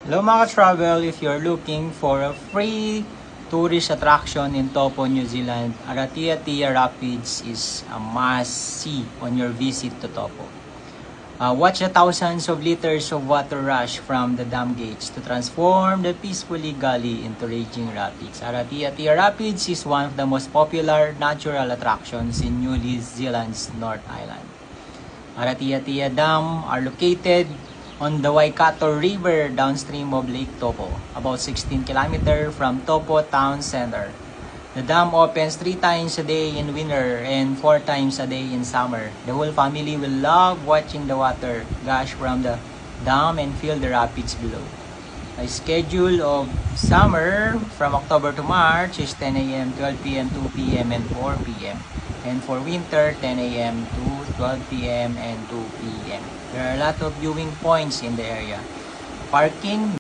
Hello mga travel, if you're looking for a free tourist attraction in Taupo, New Zealand, Aratia Rapids is a must-see on your visit to Taupo. Watch the thousands of liters of water rush from the dam gates to transform the peacefully gully into raging rapids. Aratia Rapids is one of the most popular natural attractions in New Zealand's North Island. Aratia Dam are located on the Waikato River downstream of Lake Taupo, about 16 km from Taupo town center. The dam opens 3 times a day in winter and 4 times a day in summer. The whole family will love watching the water gush from the dam and fill the rapids below. A schedule of summer from October to March is 10 a.m., 12 p.m., 2 p.m., and 4 p.m. And for winter, 10 a.m. to 12 p.m. and 2 p.m. There are a lot of viewing points in the area. Parking